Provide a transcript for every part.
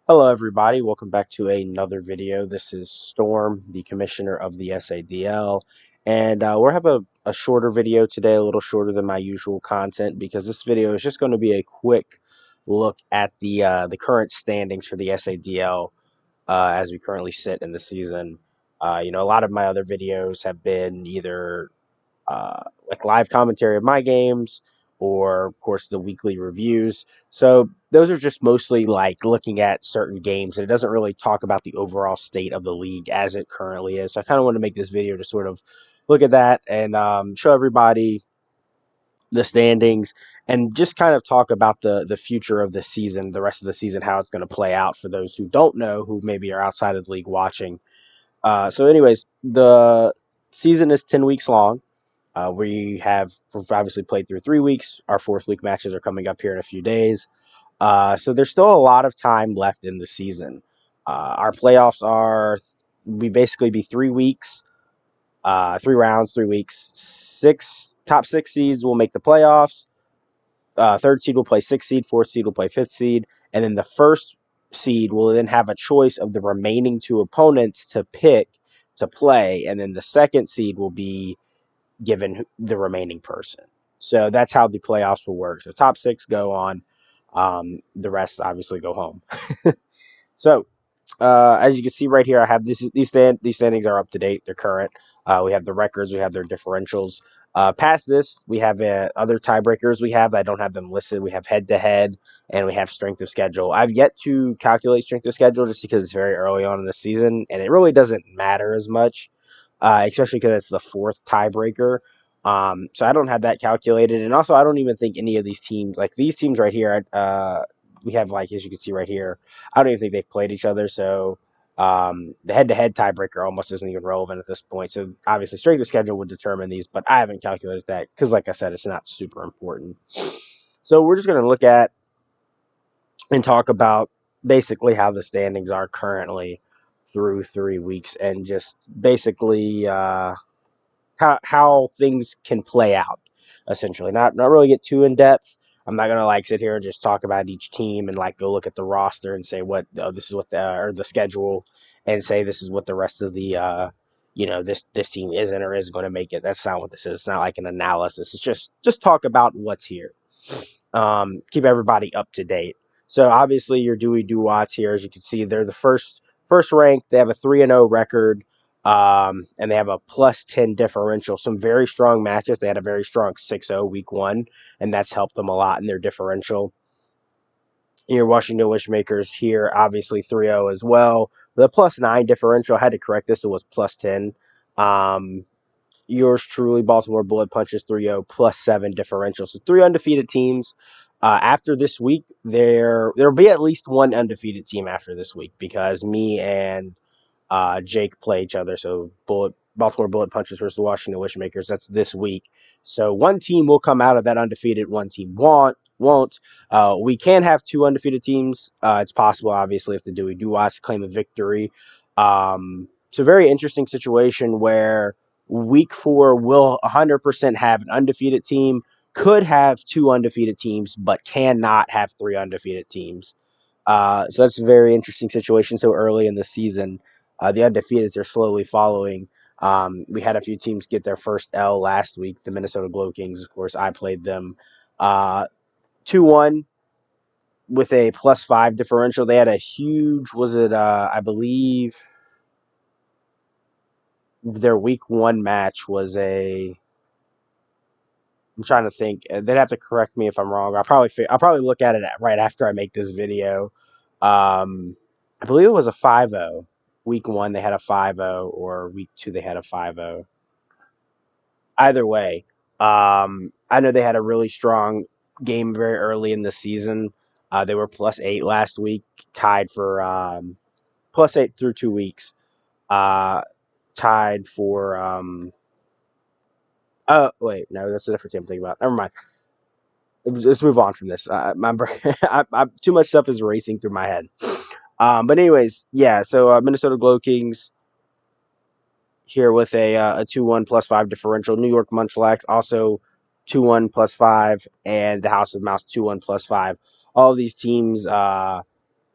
Hello, everybody. Welcome back to another video. This is Storm, the commissioner of the SADL, and we're have a shorter video today, a little shorter than my usual content because this video is just going to be a quick look at the current standings for the SADL as we currently sit in the season. A lot of my other videos have been either like live commentary of my games or of course the weekly reviews. So those are just mostly like looking at certain games, and it doesn't really talk about the overall state of the league as it currently is. So I kind of want to make this video to sort of look at that and show everybody the standings and just kind of talk about the future of the season, the rest of the season, how it's going to play out for those who don't know, who maybe are outside of the league watching. Anyways, the season is 10 weeks long. We've obviously played through 3 weeks. Our fourth week matches are coming up here in a few days. So there's still a lot of time left in the season. Our playoffs are we basically be 3 weeks, 3 rounds, 3 weeks. Top six seeds will make the playoffs. Third seed will play sixth seed. Fourth seed will play fifth seed, and then the first seed will then have a choice of the remaining two opponents to pick to play, and then the second seed will be given the remaining person. So that's how the playoffs will work. So top six go on. The rest obviously go home. So as you can see right here, I have these standings are up to date. They're current. We have the records. We have their differentials. Past this, we have other tiebreakers. I don't have them listed. We have head to head, and we have strength of schedule. I've yet to calculate strength of schedule just because it's very early on in the season, and it really doesn't matter as much, especially because it's the fourth tiebreaker. So I don't have that calculated, and also I don't even think any of these teams, like these teams right here, we have like as you can see right here, I don't even think they've played each other. So the head-to-head tiebreaker almost isn't even relevant at this point. So obviously, strength of schedule would determine these, but I haven't calculated that because, like I said, it's not super important. So we're just going to look at and talk about basically how the standings are currently through 3 weeks, and just basically how things can play out. Essentially, not really get too in depth. I'm not gonna like sit here and just talk about each team and like go look at the roster and say what this is what the schedule and say this is what the rest of the this team isn't or is going to make it. That's not what this is. It's not like an analysis. It's just talk about what's here. Keep everybody up to date. So obviously your Dewey Duwats here, as you can see, they're the first ranked. They have a 3-0 record. And they have a +10 differential. Some very strong matches. They had a very strong 6-0 week one, and that's helped them a lot in their differential. Your Washington Wishmakers here, obviously 3-0 as well. The +9 differential, I had to correct this, it was +10. Yours truly, Baltimore Bullet Punches 3-0, +7 differential. So 3 undefeated teams. After this week, there'll be at least one undefeated team after this week because me and Jake play each other. So Baltimore Bullet Punches versus the Washington Wishmakers. That's this week. So one team will come out of that undefeated. One team won't. We can have two undefeated teams. It's possible, obviously, if the Dewey Duwas claim a victory. It's a very interesting situation where week 4 will 100% have an undefeated team. Could have two undefeated teams, but cannot have 3 undefeated teams. So that's a very interesting situation so early in the season. The undefeateds are slowly following. We had a few teams get their first L last week. The Minnesota Glow Kings, of course, I played them 2-1 with a +5 differential. They had a huge, I believe their week 1 match was I'm trying to think. They'd have to correct me if I'm wrong. I'll probably look at it right after I make this video. I believe it was a 5-0. Week 1 they had a 5-0, or week 2 they had a 5-0. Either way, I know they had a really strong game very early in the season. They were +8 last week, tied for +8 through 2 weeks. Tied for oh wait, no, that's a different team I'm thinking about. Never mind. Let's move on from this. Too much stuff is racing through my head. But anyways, yeah. So Minnesota Glow Kings here with a 2-1 +5 differential. New York Munchlax also 2-1 +5, and the House of Mouse 2-1 +5. All of these teams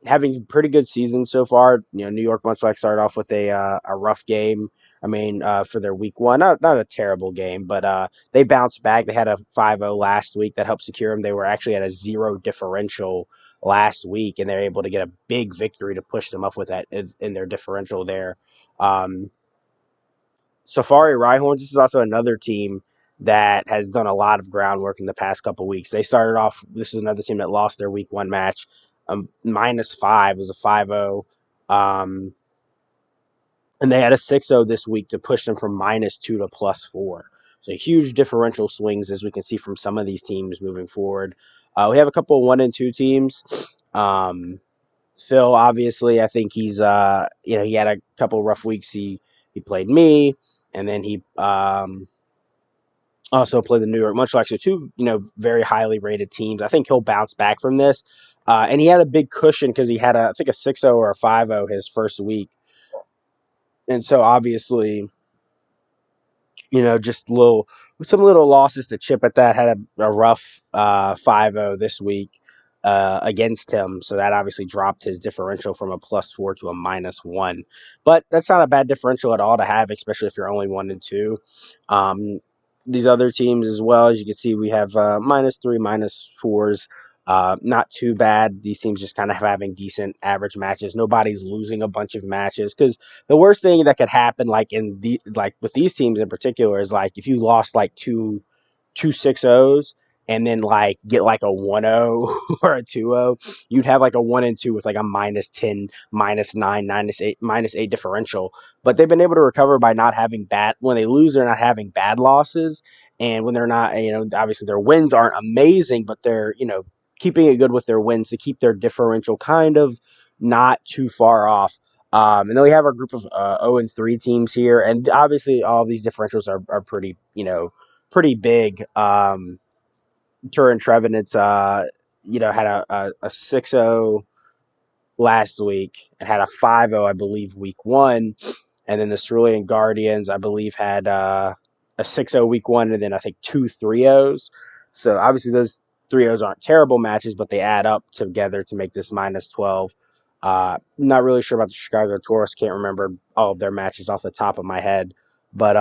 having pretty good season so far. New York much like started off with a rough game. I mean, for their week one, not a terrible game, but they bounced back. They had a 5-0 last week that helped secure them. They were actually at a 0 differential last week, and they're able to get a big victory to push them up with that in their differential there. Um, Safari Rhyhorns, this is also another team that has done a lot of groundwork in the past couple weeks. They started off, this is another team that lost their week one match. -5 was a 5-0. Um, and they had a 6-0 this week to push them from -2 to +4. So huge differential swings, as we can see from some of these teams moving forward. We have a couple of 1 and 2 teams. Phil, obviously, I think he had a couple rough weeks. He played me, and then he also played the New York Munchlax. So two, very highly rated teams. I think he'll bounce back from this. And he had a big cushion because he had I think a 6-0 or a 5-0 his first week. And so obviously, just some little losses to chip at that. Had a rough 5-0 this week against him, so that obviously dropped his differential from a +4 to a -1. But that's not a bad differential at all to have, especially if you're only 1 and 2. These other teams as well, as you can see, we have -3, -4s. Not too bad. These teams just kind of having decent average matches. Nobody's losing a bunch of matches because the worst thing that could happen, like with these teams in particular, is like if you lost like two 6-0s and then like get like a 1-0 or a 2-0, you'd have like a 1 and 2 with like a -10, -9, -8 differential. But they've been able to recover by not having bad, when they lose, they're not having bad losses. And when they're not, obviously their wins aren't amazing, but they're, keeping it good with their wins to keep their differential kind of not too far off. And then we have our group of 0 and 3 teams here, and obviously all of these differentials are pretty, pretty big. Turin Trevenants, had a 6-0 last week and had a 5-0, I believe, week one. And then the Cerulean Guardians, I believe, had a 6-0 week one, and then I think two 3-0s. So obviously those 3-0s aren't terrible matches, but they add up together to make this -12. Not really sure about the Chicago Taurus. Can't remember all of their matches off the top of my head. But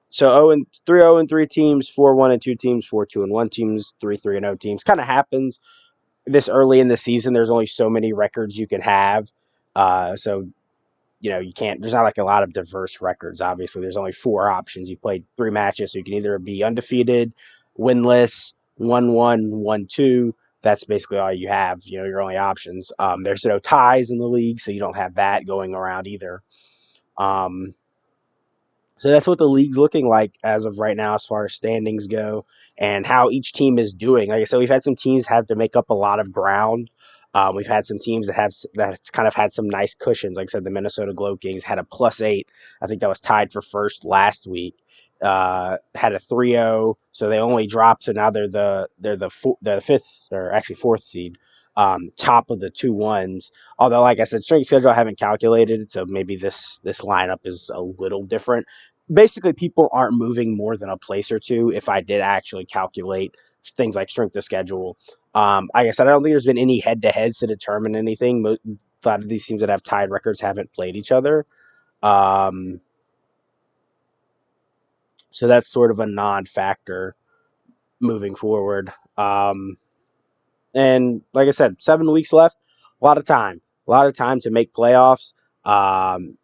so 0 and 3 teams, 4 1 and 2 teams, 4 2 and 1 teams, 3 3 and 0 teams. Kind of happens this early in the season. There's only so many records you can have. So you can't. There's not like a lot of diverse records. Obviously, there's only 4 options. You played 3 matches, so you can either be undefeated, winless, 1-1, 1-2. That's basically all you have. Your only options. There's no ties in the league, so you don't have that going around either. So that's what the league's looking like as of right now, as far as standings go, and how each team is doing. Like I said, we've had some teams have to make up a lot of ground. We've had some teams that's kind of had some nice cushions. Like I said, the Minnesota Glow Kings had a +8. I think that was tied for first last week. Had a 3-0, so they only dropped. So now they're the fifth, or actually fourth seed, top of the 2-1s. Although, like I said, strength schedule I haven't calculated, so maybe this lineup is a little different. Basically, people aren't moving more than a place or two if I did actually calculate things like strength of schedule. Like I said, I don't think there's been any head-to-heads to determine anything. A lot of these teams that have tied records haven't played each other. Um, so that's sort of a non-factor moving forward. And like I said, 7 weeks left, a lot of time to make playoffs. Um,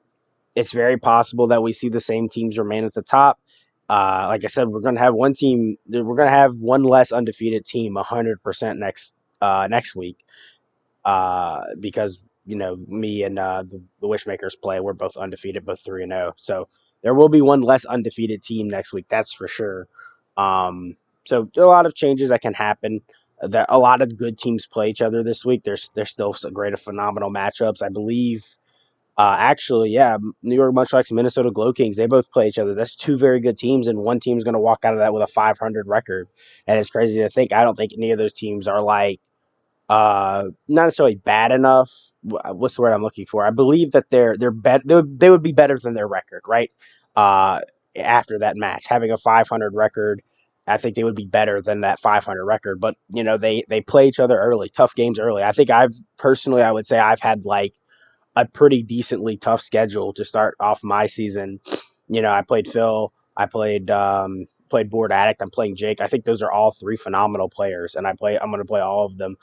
it's very possible that we see the same teams remain at the top. Like I said, we're going to have one team. We're going to have one less undefeated team 100% next week. Because me and the Wishmakers play. We're both undefeated, both 3-0. So there will be one less undefeated team next week. That's for sure. So there are a lot of changes that can happen. That a lot of good teams play each other this week. There's still some great, phenomenal matchups. I believe. Actually, yeah, New York Munchlax, Minnesota Glow Kings, they both play each other. That's two very good teams, and one team's going to walk out of that with a 500 record. And it's crazy to think. I don't think any of those teams are like not necessarily bad enough. What's the word I'm looking for? I believe that they're better. They would be better than their record, right? Uh, After that match, having a 500 record, I think they would be better than that 500 record. But they play each other early, tough games early. I think I would say I've had like a pretty decently tough schedule to start off my season. I played Phil. I played Board Addict. I'm playing Jake. I think those are all three phenomenal players, and I'm going to play all of them.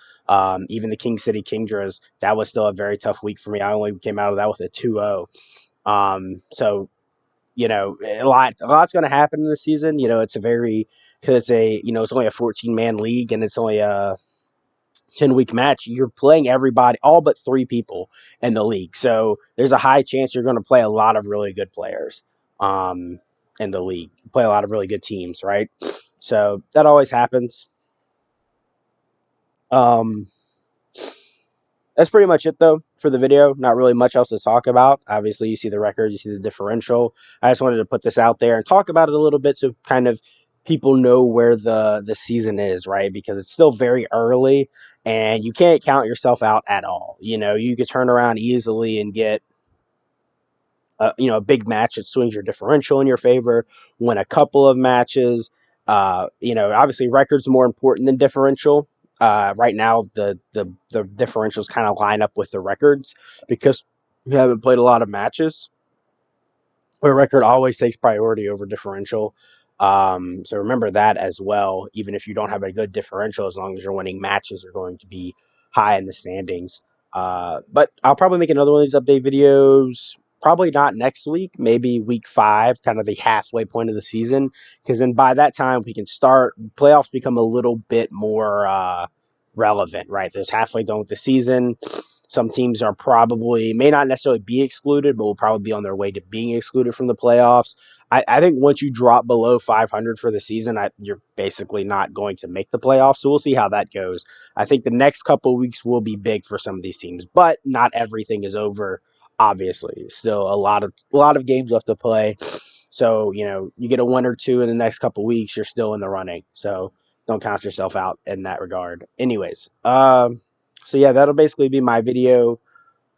Even the King City Kingdras, that was still a very tough week for me. I only came out of that with a 2-0. So a lot's going to happen in the season. It's a very because it's only a 14-man league and it's only a 10-week match. You're playing everybody, all but three people in the league. So there's a high chance you're going to play a lot of really good players um, in the league, play a lot of really good teams, right? So that always happens. Um, that's pretty much it, though, for the video. Not really much else to talk about. Obviously, you see the records, you see the differential. I just wanted to put this out there and talk about it a little bit so kind of people know where the season is, right? Because it's still very early and you can't count yourself out at all. You could turn around easily and get a big match that swings your differential in your favor, win a couple of matches. Obviously record's more important than differential. Right now, the differentials kind of line up with the records because we haven't played a lot of matches. Where record always takes priority over differential. So remember that as well. Even if you don't have a good differential, as long as you're winning matches, are going to be high in the standings. But I'll probably make another one of these update videos. Probably not next week, maybe week 5, kind of the halfway point of the season. Because then by that time, we can start, playoffs become a little bit more relevant, right? There's halfway done with the season. Some teams may not necessarily be excluded, but will probably be on their way to being excluded from the playoffs. I think once you drop below 500 for the season, you're basically not going to make the playoffs. So we'll see how that goes. I think the next couple of weeks will be big for some of these teams, but not everything is over. Obviously, still a lot of games left to play. So you get a win or two in the next couple of weeks, you're still in the running. So don't count yourself out in that regard. Anyways, so yeah, that'll basically be my video.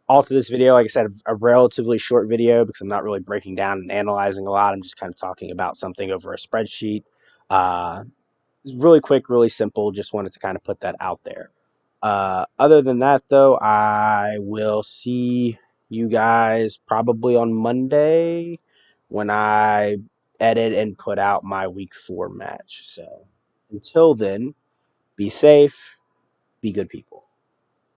All to this video, like I said, a relatively short video because I'm not really breaking down and analyzing a lot. I'm just kind of talking about something over a spreadsheet. Uh, it's really quick, really simple. Just wanted to kind of put that out there. Other than that, though, I will see you guys probably on Monday when I edit and put out my week 4 match. So until then, be safe, be good people.